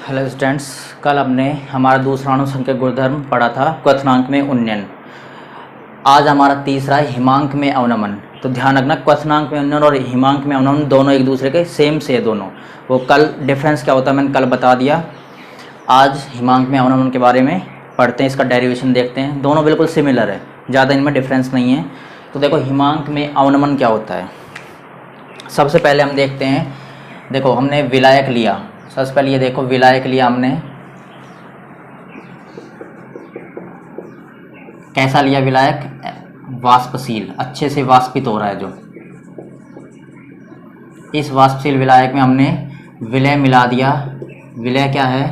Hello students, कल हमने हमारा दूसरा अनुसंख्यक गुणधर्म पढ़ा था क्वथनांक में उन्नयन। आज हमारा तीसरा है हिमांक में अवनमन। तो ध्यान रखना, क्वथनांक में उन्नयन और हिमांक में अवनमन दोनों एक दूसरे के सेम से है दोनों। वो कल डिफरेंस क्या होता है मैंने कल बता दिया। आज हिमांक में अवनमन के बारे में पढ़ते हैं, इसका डेरिवेशन देखते हैं। दोनों बिल्कुल सिमिलर है, ज़्यादा इनमें डिफरेंस नहीं है। तो देखो हिमांक में अवनमन क्या होता है। सबसे पहले हम देखते हैं, देखो हमने विलायक लिया। सबसे पहले ये देखो विलायक लिया हमने, कैसा लिया विलायक? वाष्पशील, अच्छे से वाष्पित हो रहा है जो। इस वाष्पशील विलायक में हमने विलय मिला दिया। विलय क्या है?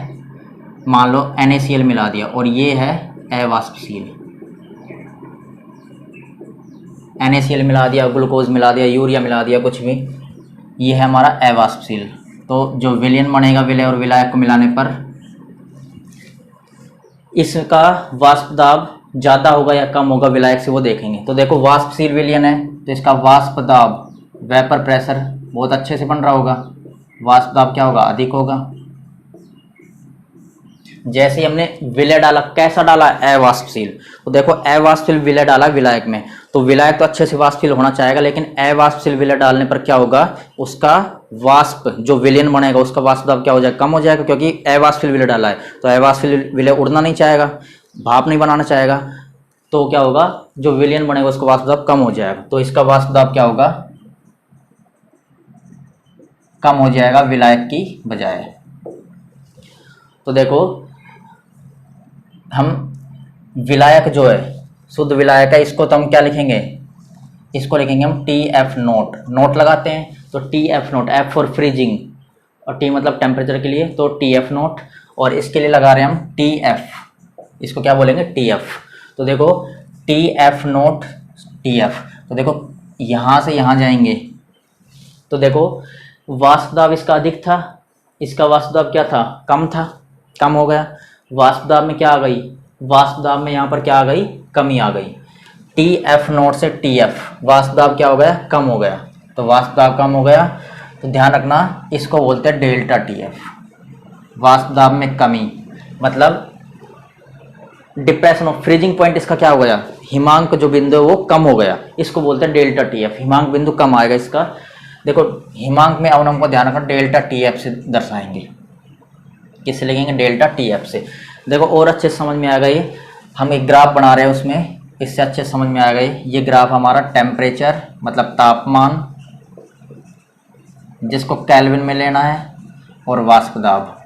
मान लो NaCl मिला दिया, और ये है अवाष्पशील। NaCl मिला दिया, ग्लूकोज मिला दिया, यूरिया मिला दिया, कुछ भी, ये है हमारा अवाष्पशील। तो जो विलयन बनेगा विलय और विलायक को मिलाने पर, इसका वाष्प दाब ज़्यादा होगा या कम होगा विलायक से, वो देखेंगे। तो देखो वाष्पशील विलयन है तो इसका वाष्प दाब, वेपर प्रेशर बहुत अच्छे से बन रहा होगा, वाष्प दाब क्या होगा? अधिक होगा। जैसे ही हमने विलय डाला, कैसा डाला? अवाष्पशील। तो देखो अवाष्पशील विलय डाला विलायक में, तो विलायक तो अच्छे से वाष्पशील होना चाहेगा, लेकिन अवाष्पशील विलय डालने पर क्या होगा? उसका वाष्प जो विलयन बनेगा उसका वाष्प दाब क्या हो जाएगा? कम हो जाएगा, क्योंकि अवाष्पशील विलय डाला है। तो अवाष्पशील विलय उड़ना नहीं चाहेगा, भाप नहीं बनाना चाहेगा, तो क्या होगा? जो विलयन बनेगा उसका वाष्प दाब कम हो जाएगा। तो इसका वाष्प दाब क्या होगा? कम हो जाएगा विलायक की बजाय। तो देखो हम विलायक जो है, शुद्ध विलायक है, इसको तो हम क्या लिखेंगे? इसको लिखेंगे हम TF नोट। नोट लगाते हैं तो TF note, F for freezing और T मतलब टेम्परेचर के लिए, तो TF नोट। और इसके लिए लगा रहे हैं हम TF, इसको क्या बोलेंगे? TF। तो देखो TF नोट TF। तो देखो यहाँ से यहाँ जाएंगे तो देखो वाष्प दाब इसका अधिक था, इसका वाष्प दाब क्या था? कम था, कम हो गया। वाष्प दाब में क्या आ गई? वाष्प दाब में यहाँ पर क्या आ गई? कमी आ गई। TF नोट से TF वाष्प दाब क्या हो गया? कम हो गया। तो वाष्प दाब कम हो गया, तो ध्यान रखना इसको बोलते हैं डेल्टा TF, वाष्प दाब में कमी। मतलब डिप्रेशन ऑफ फ्रीजिंग पॉइंट इसका क्या हो गया? हिमांक जो बिंदु है वो कम हो गया, इसको बोलते हैं डेल्टा TF। हिमांक बिंदु कम आएगा इसका। देखो हिमांक में अवनमन को ध्यान रखना डेल्टा TF से दर्शाएंगे। किससे लिखेंगे? डेल्टा TF से। देखो और अच्छे से समझ में आ गई, हम एक ग्राफ बना रहे हैं उसमें, इससे अच्छे समझ में आ गई। ये ग्राफ हमारा टेम्परेचर मतलब तापमान, जिसको केल्विन में लेना है, और वाष्प दाब,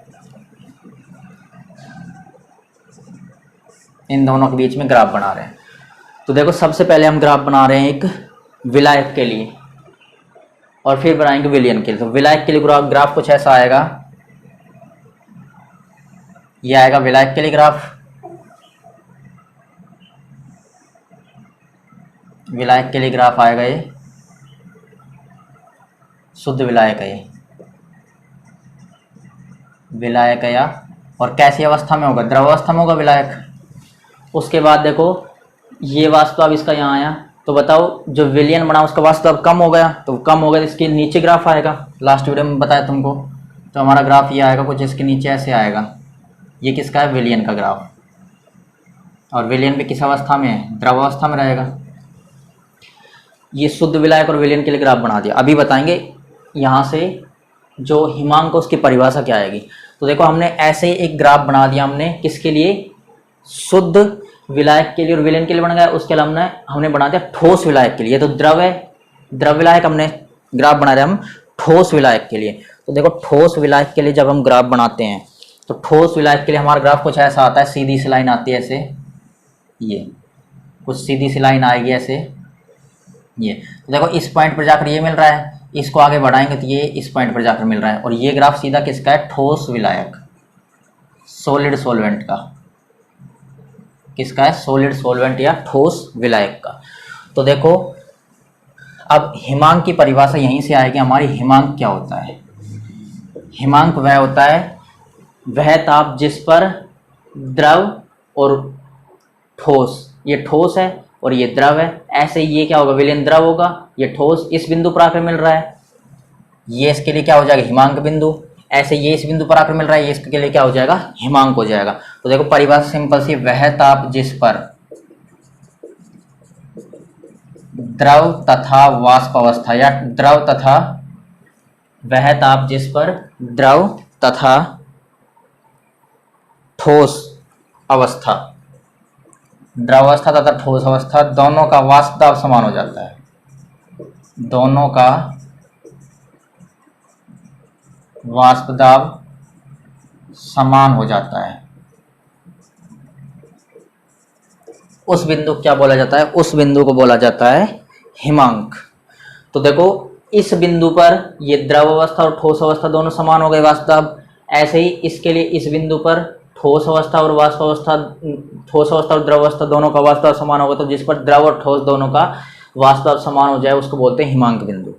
इन दोनों के बीच में ग्राफ बना रहे हैं। तो देखो सबसे पहले हम ग्राफ बना रहे हैं एक विलायक के लिए, और फिर बनाएंगे विलयन के लिए। तो विलायक के लिए ग्राफ कुछ ऐसा आएगा, ये आएगा विलायक के लिए ग्राफ। विलायक के लिए ग्राफ आएगा ये, शुद्ध विलायक है ये, विलायक है या, और कैसी अवस्था में होगा? द्रव अवस्था में होगा विलायक। उसके बाद देखो ये वाष्प दाब इसका यहाँ आया, तो बताओ जो विलयन बना उसका वाष्प दाब कम हो गया, तो कम हो गया, इसके नीचे ग्राफ आएगा। लास्ट वीडियो में बताया तुमको, तो हमारा ग्राफ ये आएगा कुछ इसके नीचे ऐसे आएगा। ये किसका है? विलयन का ग्राफ। और विलयन भी किस अवस्था में है? द्रव अवस्था में रहेगा। ये शुद्ध विलायक और विलयन के लिए ग्राफ बना दिया। अभी बताएंगे यहाँ से जो हिमांक उसकी परिभाषा क्या आएगी। तो देखो हमने ऐसे ही एक ग्राफ बना दिया हमने, किसके लिए? शुद्ध विलायक के लिए और विलयन के लिए बन गया। उसके अलावा हमने बना दिया ठोस विलायक के लिए। तो द्रव है, द्रव विलायक हमने ग्राफ बना रहे हम ठोस विलायक के लिए। तो देखो ठोस विलायक के लिए जब हम ग्राफ बनाते हैं, तो ठोस विलायक के लिए हमारा ग्राफ कुछ ऐसा आता है, सीधी सी लाइन आती है ऐसे, ये कुछ सीधी सी लाइन आएगी ऐसे, ये। तो देखो इस पॉइंट पर जाकर ये मिल रहा है, इसको आगे बढ़ाएंगे तो ये इस पॉइंट पर जाकर मिल रहा है। और ये ग्राफ सीधा किसका है? ठोस विलायक, सॉलिड सॉल्वेंट का। किसका है? सॉलिड सॉल्वेंट या ठोस विलायक का। तो देखो अब हिमांक की परिभाषा यहीं से आएगी हमारी। हिमांक क्या होता है? हिमांक वह होता है, वह ताप जिस पर द्रव और ठोस, ये ठोस है और ये द्रव है, ऐसे ये क्या होगा? विलयन द्रव होगा, ये ठोस इस बिंदु पर आकर मिल रहा है, ये इसके लिए क्या हो जाएगा? हिमांक बिंदु। ऐसे ये इस बिंदु पर आकर मिल रहा है, ये इसके लिए क्या हो जाएगा, हिमांक हो जाएगा। तो देखो परिभाषा सिंपल सी, वह ताप जिस पर द्रव तथा वाष्प अवस्था, या द्रव तथा, वह ताप जिस पर द्रव तथा ठोस अवस्था, द्रव अवस्था तथा ठोस अवस्था दोनों का वाष्प दाब समान हो जाता है, दोनों का वाष्प दाब समान हो जाता है, उस बिंदु क्या बोला जाता है, उस बिंदु को बोला जाता है हिमांक। तो देखो इस बिंदु पर ये द्रव अवस्था और ठोस अवस्था दोनों समान हो गए वाष्प दाब, ऐसे ही इसके लिए इस बिंदु पर ठोस अवस्था और वाष्प अवस्था, ठोस अवस्था और द्रव अवस्था दोनों का वाष्प दाब समान होगा, तो जिस पर द्रव और ठोस दोनों का वाष्प दाब समान हो जाए उसको बोलते हैं हिमांक बिंदु।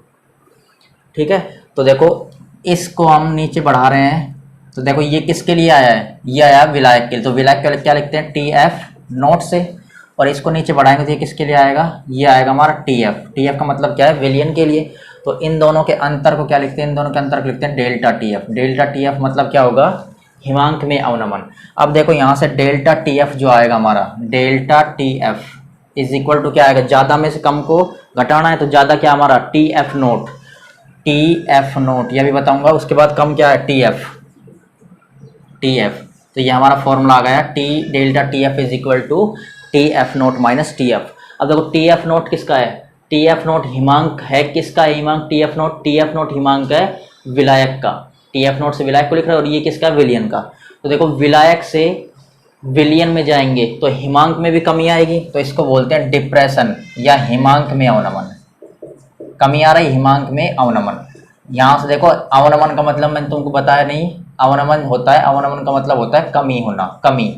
ठीक है, तो देखो इसको हम नीचे बढ़ा रहे हैं, तो देखो ये किसके लिए आया है, ये आया विलायक के लिए, तो विलायक के लिए क्या लिखते हैं, टी एफ नोट से, और इसको नीचे बढ़ाएंगे तो ये किसके लिए आएगा, ये आएगा हमारा टी एफ। टी एफ का मतलब क्या है, विलयन के लिए। तो इन दोनों के अंतर को क्या लिखते हैं, इन दोनों के अंतर को लिखते हैं delta T F. Delta T F मतलब क्या होगा, हिमांक में अवनमन। अब देखो यहाँ से डेल्टा टी एफ जो आएगा हमारा, delta T F is equal to क्या आएगा, ज़्यादा में से कम को घटाना है तो ज़्यादा क्या हमारा T F nought, t F note यह भी बताऊंगा। उसके बाद कम क्या है, टी एफ, टी एफ। तो ये हमारा फॉर्मूला आ गया, T delta T F is equal to T F naught minus T F. अब देखो टी एफ नोट किसका है, टी एफ नोट हिमांक है, किसका है हिमांक, t F nought, t F nought हिमांक है विलायक का, टी एफ नोट से विलायक को लिख रहा है, और ये किसका है, विलयन का। तो देखो विलायक से विलयन में जाएंगे तो हिमांक में भी कमी आएगी, तो इसको बोलते हैं डिप्रेशन या हिमांक में अवनमन। कमी आ रही हिमांक में अवनमन। यहाँ से देखो अवनमन का मतलब मैंने तुमको बताया नहीं, अवनमन होता है, अवनमन का मतलब होता है कमी होना, कमी।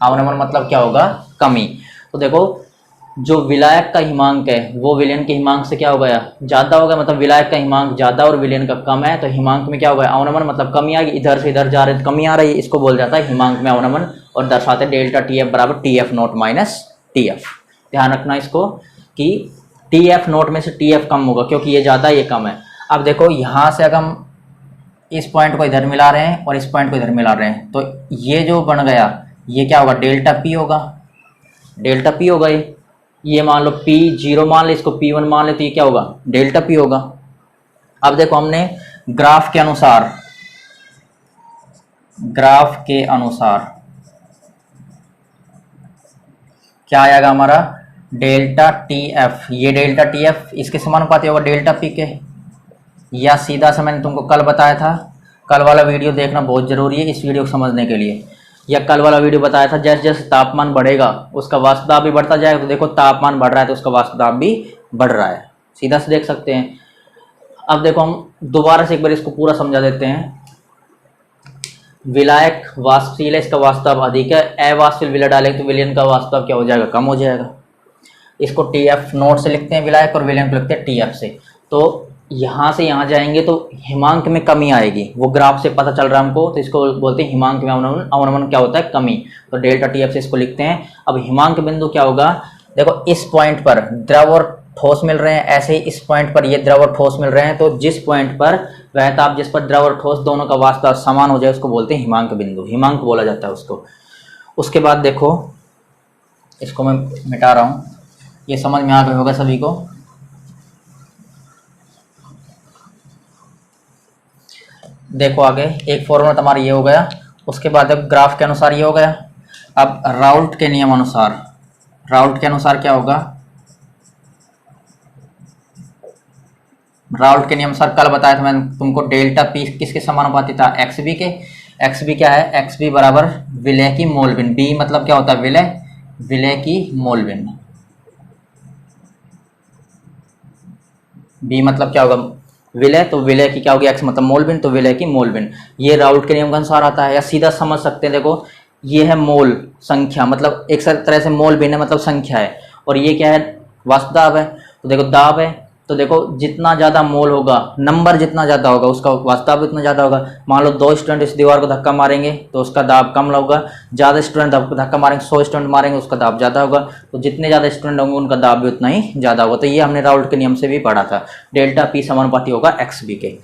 अवनमन मतलब क्या होगा, कमी। तो देखो जो विलायक का हिमांक है वो विलयन के हिमांक से क्या हो गया, ज़्यादा हो गया, मतलब विलायक का हिमांक ज़्यादा और विलयन का कम है, तो हिमांक में क्या हो गया, अवनमन मतलब कमी आ गई, इधर से इधर जा रहे तो कमी आ रही है, इसको बोल जाता है हिमांक में अवनमन, और दर्शाते डेल्टा टी एफ बराबर T F naught minus T F. ध्यान रखना इसको कि टी एफ नोट में से टी एफ कम होगा, क्योंकि ये ज़्यादा ये कम है। अब देखो यहाँ से अगर हम इस पॉइंट को इधर मिला रहे हैं और इस पॉइंट को इधर मिला रहे हैं, तो ये जो बन गया ये क्या होगा, डेल्टा पी होगा, डेल्टा पी होगा। ये मान लो पी जीरो मान ले, इसको पी वन मान ले, तो ये क्या होगा, डेल्टा पी होगा। अब देखो हमने ग्राफ के अनुसार, ग्राफ के अनुसार क्या आएगा हमारा, डेल्टा टी एफ, ये डेल्टा टी एफ इसके समानुपाती होगा डेल्टा पी के, या सीधा सा मैंने तुमको कल बताया था, कल वाला वीडियो देखना बहुत जरूरी है इस वीडियो को समझने के लिए। या कल वाला वीडियो बताया था जैसे जैसे तापमान बढ़ेगा उसका वाष्प दाब भी बढ़ता जाएगा, तो देखो तापमान बढ़ रहा है तो उसका वाष्प दाब भी बढ़ रहा है, सीधा से देख सकते हैं। अब देखो हम दोबारा से एक बार इसको पूरा समझा देते हैं। विलायक वाष्पशील है, इसका वाष्प दाब अधिक है, अवाष्पशील विलय डालेंगे तो विलयन का वाष्प दाब क्या हो जाएगा, कम हो जाएगा। इसको टी एफ नोट से लिखते हैं विलायक, और विलयन को लिखते हैं टी एफ से। तो यहाँ से यहाँ जाएंगे तो हिमांक में कमी आएगी, वो ग्राफ से पता चल रहा है हमको, तो इसको बोलते हैं हिमांक में अवनमन। अवनमन क्या होता है, कमी, तो डेल्टा टी एफ से इसको लिखते हैं। अब हिमांक बिंदु क्या होगा, देखो इस पॉइंट पर द्रव और ठोस मिल रहे हैं, ऐसे ही इस पॉइंट पर ये द्रव और ठोस मिल रहे हैं, तो जिस पॉइंट पर वह ताप जिस पर द्रव और ठोस दोनों का वाष्प दाब समान हो जाए उसको बोलते हैं हिमांक बिंदु, हिमांक बोला जाता है उसको। उसके बाद देखो इसको मैं मिटा रहा हूँ, ये समझ में आ गया होगा सभी को। देखो आगे एक फॉर्मूला तुम्हारा ये हो गया, उसके बाद ग्राफ के अनुसार ये हो गया। अब राउल्ट के नियम अनुसार, राउल्ट के अनुसार क्या होगा, राउल्ट के नियम अनुसार कल बताया था मैंने तुमको, डेल्टा पी किसके समानुपाती था, एक्स बी के। एक्स बी क्या है, एक्स बी बराबर विलय की मोलबिन, बी मतलब क्या होता है विलय, विलय की मोलबिन, बी मतलब क्या होगा विलय, तो विलय की क्या होगी, एक्स मतलब मोलबिन, तो विलय की मोलबिन। ये राउल्ट के नियम के अनुसार आता है। या सीधा समझ सकते हैं, देखो ये है मोल संख्या, मतलब एक तरह से मोलबिन है मतलब संख्या है, और ये क्या है वाष्प दाब है, तो देखो दाब है, तो देखो जितना ज़्यादा मोल होगा, नंबर जितना ज़्यादा होगा उसका वाष्प दाब उतना ज़्यादा होगा। मान लो 2 स्टूडेंट इस दीवार को धक्का मारेंगे तो उसका दाब कम होगा, ज़्यादा स्टूडेंट धक्का मारेंगे, 100 स्टूडेंट मारेंगे उसका दाब ज़्यादा होगा, तो जितने ज़्यादा स्टूडेंट होंगे उनका दाब भी उतना ही ज़्यादा होगा। तो ये हमने राउल्ट के नियम से भी पढ़ा था, डेल्टा पी समानुपाती होगा एक्स बी के।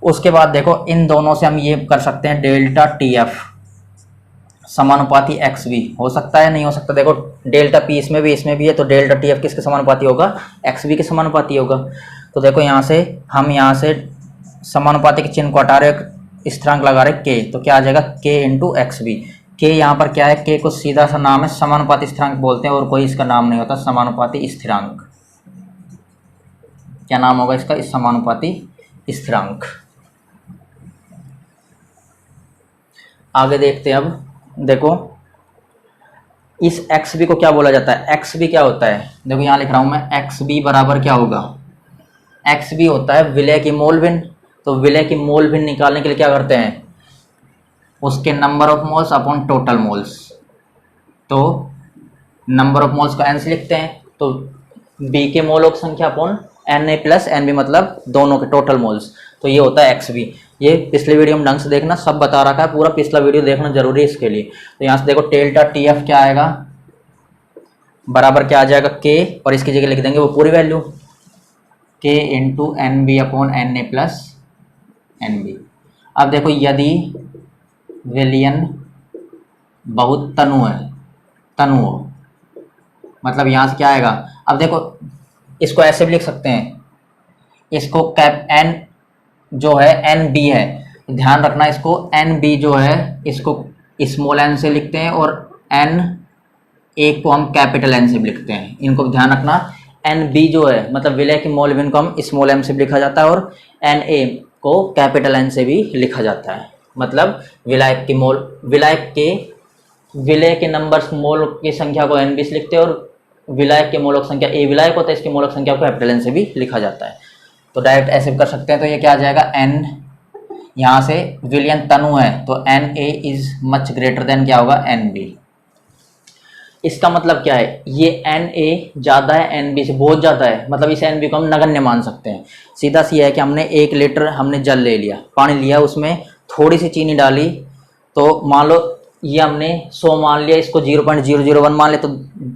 उसके बाद देखो इन दोनों से हम ये कर सकते हैं डेल्टा टी एफ समानुपाती एक्स भी हो सकता है, नहीं हो सकता। देखो डेल्टा पी इसमें भी है, तो डेल्टा टी एफ किसके समानुपाती होगा, एक्स बी के समानुपाती होगा। तो देखो यहाँ से हम यहाँ से समानुपाती के चिन्ह को हटा रहे, स्थिरांक लगा रहे के, तो क्या आ जाएगा के इंटू एक्स बी। के यहाँ पर क्या है, के को सीधा सा नाम है, समानुपाती स्थिरांक बोलते हैं और कोई इसका नाम नहीं होता, समानुपाती स्थिरांक। क्या नाम होगा इसका, इस समानुपाती स्थिरांक। आगे देखते हैं अब। देखो इस एक्स बी को क्या बोला जाता है, एक्स बी क्या होता है, देखो यहाँ लिख रहा हूं मैं, एक्स बी बराबर क्या होगा, एक्स बी होता है विलय की मोल भिन्न। तो विलय की मोल भिन्न निकालने के लिए क्या करते हैं, उसके number of moles upon total moles. तो नंबर ऑफ मोल्स को एन से लिखते हैं, तो बी के मोलों की संख्या upon N A plus N B, मतलब दोनों के टोटल मोल्स। तो ये होता है एक्स बी। ये पिछले वीडियो में ढंग से देखना, सब बता रखा है, पूरा पिछला वीडियो देखना जरूरी है इसके लिए। तो यहाँ से देखो डेल्टा टी एफ क्या आएगा, बराबर क्या आ जाएगा के, और इसकी जगह लिख देंगे वो पूरी value, K into N B upon N A plus N B. अब देखो यदि विलयन बहुत तनु है, तनु हो, मतलब यहाँ से क्या आएगा, अब देखो इसको ऐसे भी लिख सकते हैं, इसको कैप एन जो है एन बी है, ध्यान रखना इसको एन बी जो है इसको स्मॉल एन से लिखते हैं, और एन ए को हम कैपिटल एन से भी लिखते हैं, इनको ध्यान रखना। एन बी जो है मतलब विलय की मोल भिन्न को हम स्मॉल एम से भी लिखा जाता है, और एन ए को कैपिटल एन से भी लिखा जाता है। मतलब विलायक की मोल, विलायक के विलय के नंबर्स मोल की संख्या को एन बी से लिखते हैं, और विलायक के मोलक संख्या ए विलायक होता है, इसकी मोलक संख्या को कैपिटल एन से भी लिखा जाता है। तो डायरेक्ट ऐसे भी कर सकते हैं। तो ये क्या आ जाएगा, एन, यहाँ से विलयन तनु है तो N A is much greater than क्या होगा, एन बी। इसका मतलब क्या है, ये एन ए ज़्यादा है एन बी से, बहुत ज़्यादा है, मतलब इस एन बी को हम नगण्य मान सकते हैं। सीधा सी है कि हमने 1 लीटर हमने जल ले लिया, पानी लिया, उसमें थोड़ी सी चीनी डाली, तो मान लो ये हमने 100 मान लिया, इसको 0.001 मान ले, तो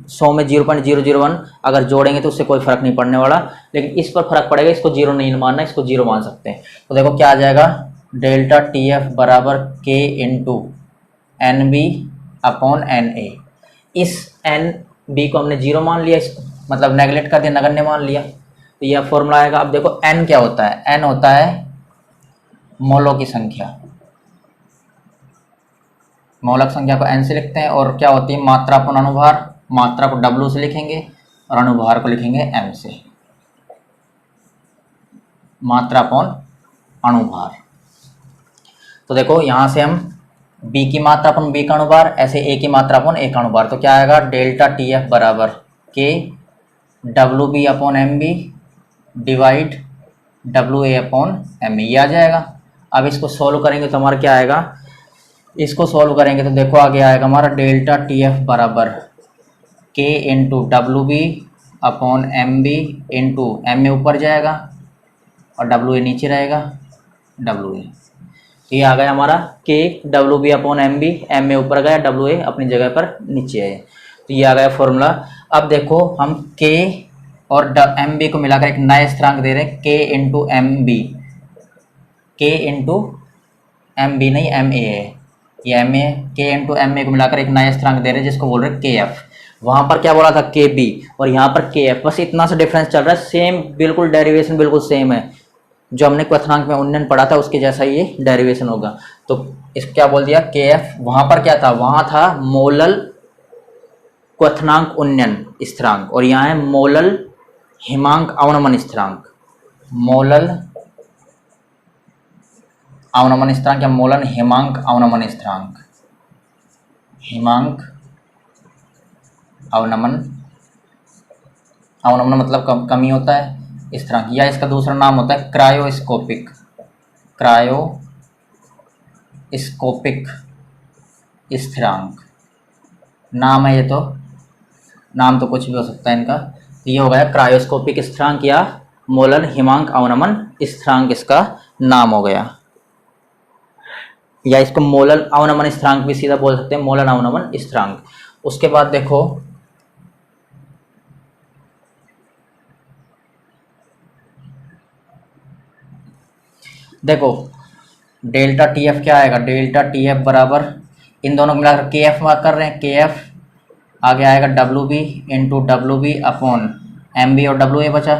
100 में 0.001 अगर जोड़ेंगे तो उससे कोई फर्क नहीं पड़ने वाला, लेकिन इस पर फर्क पड़ेगा, इसको 0 नहीं मानना, इसको 0 मान सकते हैं। तो देखो क्या आ जाएगा, डेल्टा टी एफ बराबर K into N B upon N A. इस एन बी को हमने 0 मान लिया, इसको मतलब नेगलेक्ट कर दिया, नगण्य मान लिया, तो यह फॉर्मूला आएगा। अब देखो एन क्या होता है, एन होता है मोलों की संख्या, मौलक संख्या को n से लिखते हैं, और क्या होती है मात्रा अपॉन अनुभार, मात्रा को w से लिखेंगे और अनुभार को लिखेंगे m से, मात्रा अपॉन अनुभार। तो देखो यहाँ से हम b की मात्रा अपॉन b का अनुभार, ऐसे a की मात्रा अपॉन a का अनुभार, तो क्या आएगा, डेल्टा टी एफ बराबर K W B upon M B divide W A upon M A, ये आ जाएगा। अब इसको सॉल्व करेंगे तो हमारा क्या आएगा, इसको सॉल्व करेंगे तो देखो आगे आएगा हमारा डेल्टा टी एफ बराबर K into W B upon M B into M A ऊपर जाएगा और डब्ल्यू ए नीचे रहेगा, डब्ल्यू ए। तो ये आ गया हमारा K W B upon M A ऊपर गया, डब्ल्यू ए अपनी जगह पर नीचे है। तो ये आ गया फॉर्मूला। अब देखो हम के और एम बी को मिलाकर एक नया स्थिरांक दे रहे हैं, के इंटू एम बी, के इंटू एम बी नहीं एम ए है, ये एम ए, के इंटू एम ए को मिलाकर एक नया स्थिरांक दे रहे हैं जिसको बोल रहे हैं के एफ। वहां पर क्या बोला था, के बी, और यहाँ पर के एफ, बस इतना सा डिफरेंस चल रहा है, सेम बिल्कुल डेरिवेशन बिल्कुल सेम है, जो हमने क्वथनांक में उन्नयन पढ़ा था उसके जैसा ये डेरिवेशन होगा। तो इसको क्या बोल दिया, के एफ, वहां पर क्या था, वहां था मोलल क्वथनांक उन्नयन स्थिरांक, और यहाँ है मोलल हिमांक अवनमन स्थिरांक, मोलल अवनमन स्थिरांक या मोलन हिमांक अवनमन स्थिरांक, हिमांक अवनमन, अवनमन मतलब कमी होता है स्थिरांक, या इसका दूसरा नाम होता है क्रायोस्कोपिक, क्रायोस्कोपिक स्थिरांक नाम है ये, तो नाम तो कुछ भी हो सकता है इनका। तो ये हो गया क्रायोस्कोपिक स्थिरांक या मोलन हिमांक अवनमन स्थिरांक, इसका नाम हो गया, या इसको मोलल अवनमन स्थिरांक भी सीधा बोल सकते हैं, मोलल अवनमन स्थिरांक। उसके बाद देखो देखो डेल्टा टी एफ क्या आएगा, डेल्टा टी एफ बराबर इन दोनों को मिलाकर के एफ मार्क कर रहे हैं, के एफ आगे आएगा W B into W B upon M B और डब्ल्यू ए बचा,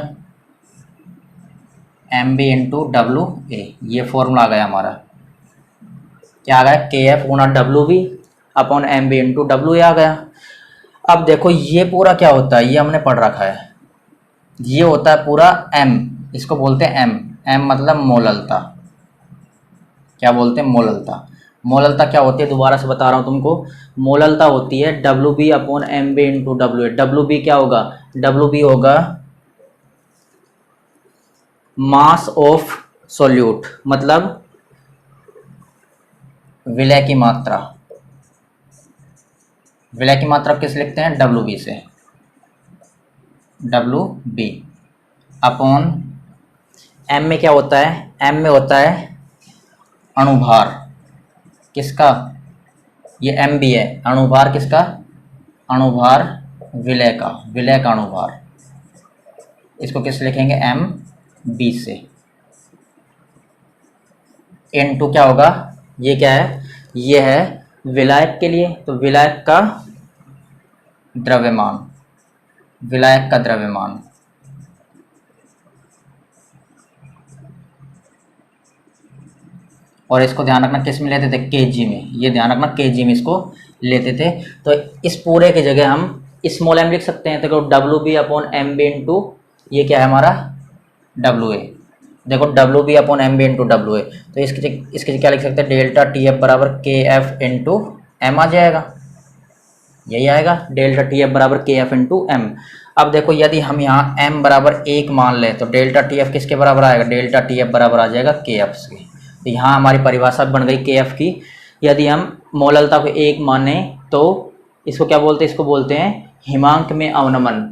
M B into W A, ये फॉर्मूला आ गया हमारा। क्या आ गया, के एफ गुना W B upon M B into W A आ गया। अब देखो ये पूरा क्या होता है, ये हमने पढ़ रखा है, ये होता है पूरा एम, इसको बोलते हैं एम, एम मतलब मोललता। क्या बोलते हैं, मोललता। मोललता क्या होती है, दोबारा से बता रहा हूँ तुमको, मोललता होती है W B upon M B into W A. W B क्या होगा, डब्ल्यू बी होगा मास ऑफ सोल्यूट, मतलब विलय की मात्रा। विलय की मात्रा किस लिखते हैं, डब्ल्यू बी से, डब्ल्यू बी अपॉन एम में क्या होता है, एम में होता है अणुभार, किसका, ये एम बी है, अणुभार किसका, अणुभार विलय का, विलय का अणुभार, इसको किस लिखेंगे, एम बी से। इनटू क्या होगा, ये क्या है, ये है विलायक के लिए, तो विलायक का द्रव्यमान, विलायक का द्रव्यमान। और इसको ध्यान रखना किस में लेते थे, केजी में, ये ध्यान रखना केजी में इसको लेते थे। तो इस पूरे की जगह हम स्मॉल एम लिख सकते हैं, तो W B upon M B into ये क्या है हमारा डब्ल्यू ए, देखो W B upon M B into W A, तो इसके क्या लिख सकते हैं, डेल्टा टी एफ बराबर के एफ इंटू एम आ जाएगा, यही आएगा, डेल्टा टी एफ बराबर के एफ इंटू एम। अब देखो यदि हम यहाँ m बराबर 1 मान लें तो डेल्टा टी एफ किसके बराबर आएगा, डेल्टा टी एफ बराबर आ जाएगा के एफ के। तो यहाँ हमारी परिभाषा बन गई के एफ की। यदि हम मोललता को 1 माने तो इसको क्या बोलते हैं, इसको बोलते हैं हिमांक में अवनमन।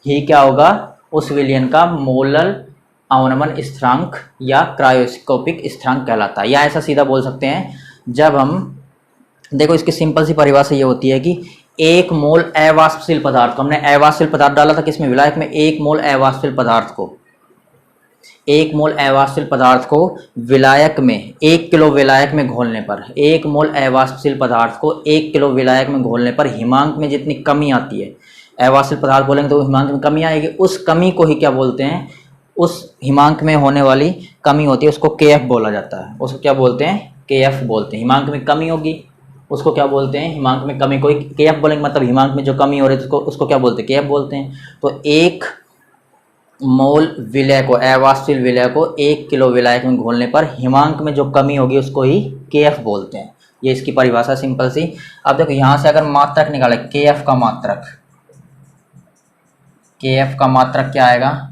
ही क्या होगा, उस विलयन का मोलल अवनमन स्थिरांक या क्रायोस्कोपिक स्थिरांक कहलाता है। या ऐसा सीधा बोल सकते हैं, जब हम देखो इसकी सिंपल सी परिभाषा ये होती है कि 1 मोल अवाष्पशील पदार्थ को, हमने अवाष्पशील पदार्थ डाला था किसमें, विलायक में, 1 मोल अवाष्पशील पदार्थ को, 1 मोल अवाष्पशील पदार्थ को विलायक में 1 किलो विलायक में घोलने पर, 1 मोल अवाष्पशील पदार्थ को 1 किलो विलायक में घोलने पर हिमांक में जितनी कमी आती है, अवाष्पशील पदार्थ बोलेंगे तो हिमांक में कमी आएगी, उस कमी को ही क्या बोलते हैं, उस हिमांक में होने वाली कमी होती है उसको के एफ बोला जाता है। उसको क्या बोलते हैं, के एफ बोलते हैं। हिमांक में कमी होगी उसको क्या बोलते हैं, हिमांक में कमी, कोई के एफ बोलेंगे मतलब हिमांक में जो कमी हो रही है उसको क्या बोलते हैं, के एफ बोलते हैं। तो 1 मोल विलय को, अवाष्पशील विलय को 1 किलो विलायक में घोलने पर हिमांक में जो कमी होगी उसको ही के एफ बोलते हैं। ये इसकी परिभाषा सिंपल सी। अब देखो यहाँ से अगर मात्रक निकाले, के एफ का मात्रक, के एफ का मात्रक क्या आएगा,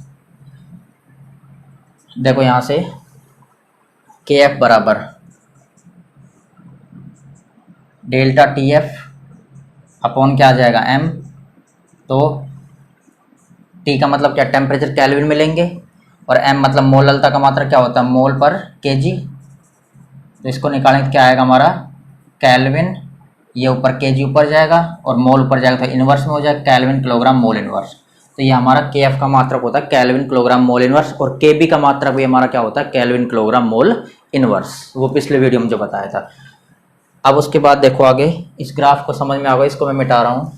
देखो यहाँ से के एफ बराबर डेल्टा टी एफ अपॉन क्या आ जाएगा, एम। तो टी का मतलब क्या, टेम्परेचर केल्विन में लेंगे, और एम मतलब मोललता का मात्रक क्या होता है, मोल पर केजी। तो इसको निकालेंगे तो क्या आएगा हमारा, केल्विन, ये ऊपर केजी ऊपर जाएगा और मोल ऊपर जाएगा, तो इन्वर्स में हो जाएगा केल्विन किलोग्राम मोल इन्वर्स। तो ये हमारा के एफ का मात्रक होता है केल्विन किलोग्राम मोल इन्वर्स, और के बी का मात्रक भी हमारा क्या होता है, केल्विन किलोग्राम मोल इन्वर्स, वो पिछले वीडियो में जो बताया था। अब उसके बाद देखो आगे, इस ग्राफ को समझ में आ गया, इसको मैं मिटा रहा हूँ,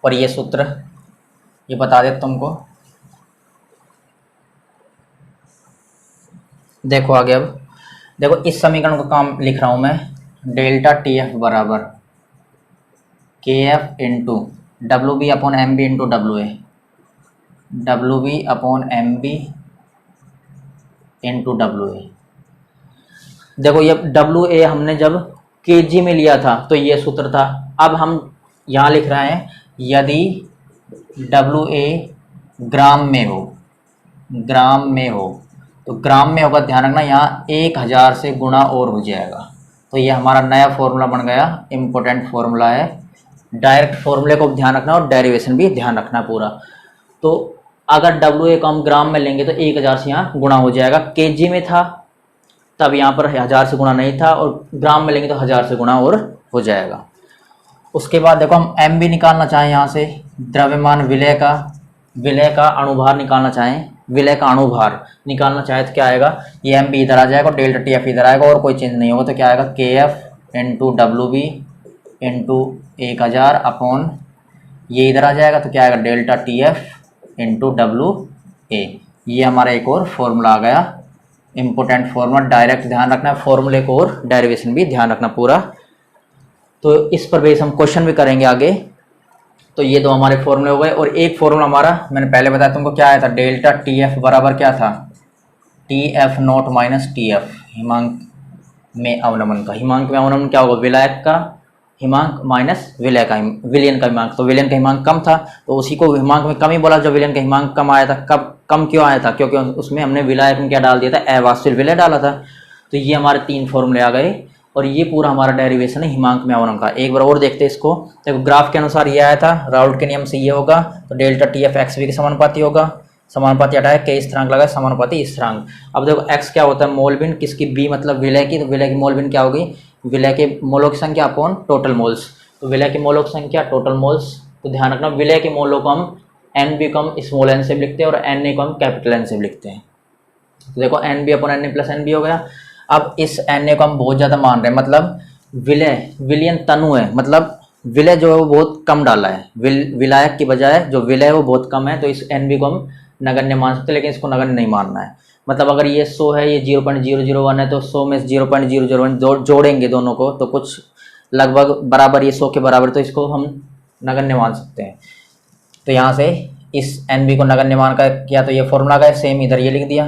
और ये सूत्र ये बता देता तुमको। देखो आगे, अब देखो इस समीकरण का काम लिख रहा हूँ मैं, डेल्टा टी एफ बराबर K F into W B upon M B into W A, W B upon M B into W A. देखो ये डब्ल्यू ए हमने जब केजी में लिया था तो ये सूत्र था। अब हम यहाँ लिख रहे हैं, यदि डब्ल्यू ए ग्राम में हो, ग्राम में हो, तो ग्राम में होगा, ध्यान रखना यहाँ 1000 से गुणा और हो जाएगा। तो ये हमारा नया फॉर्मूला बन गया, इम्पोर्टेंट फॉर्मूला है। डायरेक्ट फॉर्मूले को ध्यान रखना और डेरिवेशन भी ध्यान रखना पूरा। तो अगर डब्ल्यू ए को हम ग्राम में लेंगे तो 1000 से यहाँ गुणा हो जाएगा, केजी में था तब यहाँ पर 1000 से गुणा नहीं था, और ग्राम में लेंगे तो 1000 से गुणा और हो जाएगा। उसके बाद देखो हम एम भी निकालना चाहें, यहाँ से द्रव्यमान विलय का अणुभार निकालना चाहें विलय का अणुभार निकालना चाहे तो क्या आएगा, ये एम बी इधर आ जाएगा और डेल्टा टी एफ इधर आएगा और कोई चेंज नहीं होगा, तो क्या आएगा K F into W B into 1000 upon ये इधर आ जाएगा, तो क्या आएगा delta T F into W A. ये हमारा एक और फॉर्मूला आ गया, इम्पोर्टेंट फॉर्मूला, डायरेक्ट ध्यान रखना है फॉर्मूले को और डेरिवेशन भी ध्यान रखना पूरा। तो इस पर बेस हम क्वेश्चन भी करेंगे आगे। तो ये दो हमारे फॉर्मूले हो गए और एक फॉर्मूला हमारा मैंने पहले बताया तुमको क्या आया था, डेल्टा टी एफ बराबर क्या था, T F naught minus T F हिमांक में अवनमन का। हिमांक में अवनमन क्या होगा, विलायक का हिमांक माइनस विलय का विलयन का हिमांक। तो विलयन का हिमांक कम था तो उसी को हिमांक में कम ही बोला, जो विलयन का हिमांक कम आया था। कब कम क्यों आया था, क्योंकि उसमें हमने विलायक में क्या डाल दिया था, अवास्तविक विलय डाला था। तो ये हमारे 3 फॉर्मूले आ गए और ये पूरा हमारा डेरिवेशन है हिमांक में अवनमन का। एक बार और देखते हैं इसको। देखो ग्राफ के अनुसार ये आया था, राउल्ट के नियम से ये होगा, तो delta T F X V के समानुपाती होगा, समानुपाती हटाया के स्थिरांक लगा समानुपाती स्थिरांक। अब देखो x क्या होता है, मोलबिन किसकी, b मतलब विलय की, तो विलय की मोलबिन क्या होगी, विलय के मोलों की संख्या अपॉन टोटल मोल्स। तो विलय की मोलों की संख्या टोटल मोल्स। तो ध्यान रखना विलय के मोलों को हम एन बी को हम स्मॉल एन से भी लिखते हैं और एन ए को हम कैपिटल एन से भी लिखते हैं। तो देखो N B upon N A plus N B हो गया। अब इस एन ए को हम बहुत ज़्यादा मान रहे हैं, मतलब विलयन तनु है, मतलब विलय जो है वो बहुत कम डाला है, विलायक की बजाय जो विलय है वो बहुत कम है। तो इस एन बी को हम नगण्य मान सकते हैं, लेकिन इसको नगण्य नहीं मानना है। मतलब अगर ये 100 है, ये 0.001 है, तो 100 में 0.001 जोड़ेंगे दोनों को तो कुछ लगभग बराबर, ये 100 के बराबर, तो इसको हम नगण्य मान सकते हैं। तो यहाँ से इस एन बी को नगण्य मान का किया, तो ये फॉर्मूला का सेम इधर ये लिख दिया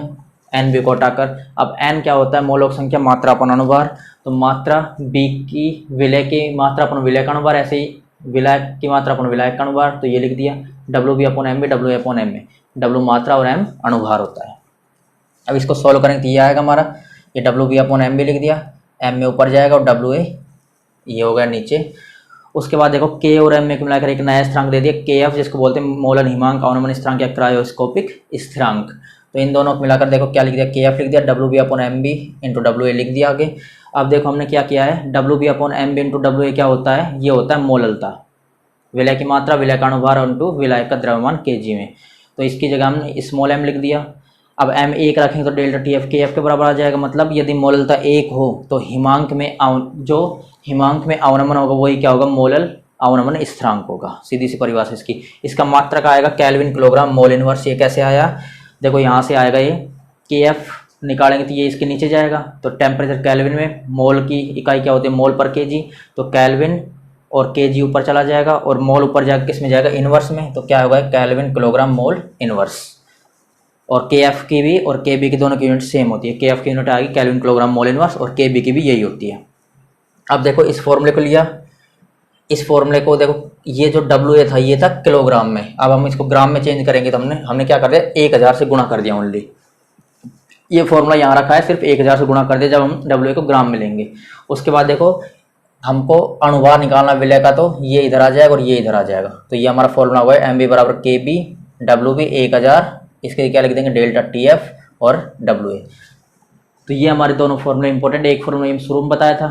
एन बी को हटाकर। अब एन क्या होता है, मोलों की संख्या मात्रा अपन अनुभार। तो मात्रा बी की विलय की मात्रा अपन विलय का अनुभार, ऐसे ही विलायक की मात्रा अपन विलायक का अनुभार, तो ये लिख दिया W B upon M B, W upon M A, W मात्रा और एम अनुभार होता है। अब इसको सॉल्व करेंगे तो ये आएगा हमारा, ये W B upon M B लिख दिया, एम में ऊपर जाएगा और डब्ल्यू ए ये हो गया नीचे। उसके बाद देखो के और एम में मिलाकर एक नया स्थिरांक दे दिया के एफ, जिसको बोलते हैं मोलन हिमांक अवनमन स्थिरांक या क्रायोस्कोपिक स्थिरांक। तो इन दोनों को मिलाकर देखो क्या लिख दिया, के एफ लिख दिया, W B upon M B into W A लिख दिया आगे। अब देखो हमने क्या किया है, W B upon M B into W A क्या होता है, ये होता है मोललता, विलय की मात्रा, विलय का अनुभार इंटू विलय का द्रव्यमान केजी में। तो इसकी जगह हमने स्मॉल एम लिख दिया। अब एम 1 रखेंगे तो डेल्टा टी एफ के एफ के बराबर आ जाएगा। मतलब यदि मोललता 1 हो तो हिमांक में अवनमन होगा वही क्या होगा, मोलल अवनमन स्थिरांक होगा। सीधी सी परिभाषा इसकी। इसका मात्रक आएगा केल्विन किलोग्राम मोल इनवर्स। ये कैसे आया, देखो यहाँ से आएगा, ये के एफ निकालेंगे तो ये इसके नीचे जाएगा। तो टेम्परेचर केल्विन में, मोल की इकाई क्या होती है, मोल पर केजी, तो केल्विन और केजी ऊपर चला जाएगा और मोल ऊपर जाकर किस में जाएगा, इनवर्स में। तो क्या होगा, केल्विन किलोग्राम मोल इनवर्स। और के एफ की भी और के बी की दोनों की यूनिट सेम होती है। के एफ की यूनिट आएगी केल्विन किलोग्राम मोल इनवर्स और के बी की भी यही होती है। अब देखो इस फॉर्मूले को लिया, इस फॉर्मूले को देखो, ये जो डब्ल्यू ए था ये था किलोग्राम में, अब हम इसको ग्राम में चेंज करेंगे तो हमने क्या कर दिया, 1000 से गुणा कर दिया ओनली। ये फॉर्मूला यहाँ रखा है, सिर्फ 1000 से गुणा कर दिया जब हम डब्ल्यू ए को ग्राम में लेंगे। उसके बाद देखो हमको अनुभार निकालना विलय का, तो ये इधर आ जाएगा और ये इधर आ जाएगा। तो ये हमारा फॉर्मूला हुआ है एम बी बराबर के बी डब्ल्यू बी 1000, इसके क्या लिख देंगे डेल्टा टी एफ और डब्ल्यू ए। तो ये हमारे दोनों फॉर्मूले इंपॉर्टेंट। एक फॉर्मूला शुरू में बताया था,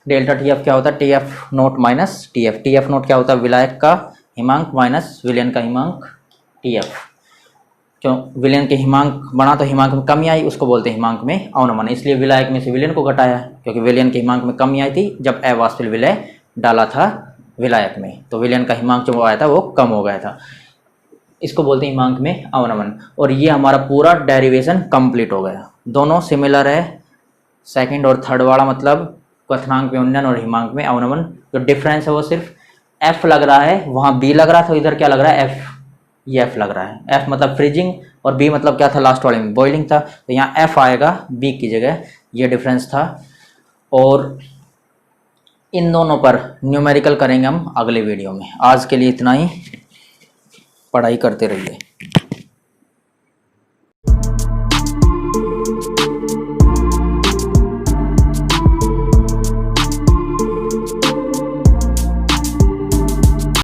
डेल्टा टी एफ क्या होता है, T F naught minus T F. T F note क्या होता है, विलायक का हिमांक माइनस विलयन का हिमांक टी एफ। क्यों, विलयन के हिमांक बना तो हिमांक में कमी आई, उसको बोलते हैं हिमांक में अवनमन। इसलिए विलायक में से विलयन को घटाया, क्योंकि विलयन के हिमांक में कमी आई थी जब अवास्तविक विलय डाला था विलायक में, तो विलयन का हिमांक जो आया था वो कम हो गया था। इसको बोलते हैं हिमांक में अवनमन। और ये हमारा पूरा डेरिवेशन कंप्लीट हो गया। दोनों सिमिलर है, सेकंड और थर्ड वाला, मतलब क्वथनांक में उन्नयन और हिमांक में अवनमन। जो डिफरेंस है वो सिर्फ एफ लग रहा है, वहाँ बी लग रहा था, इधर क्या लग रहा है, एफ, ये एफ लग रहा है। एफ मतलब फ्रीजिंग और बी मतलब क्या था, लास्ट वाले में बॉइलिंग था, तो यहाँ एफ आएगा बी की जगह, ये डिफरेंस था। और इन दोनों पर न्यूमेरिकल करेंगे हम अगले वीडियो में। आज के लिए इतना ही, पढ़ाई करते रहिए।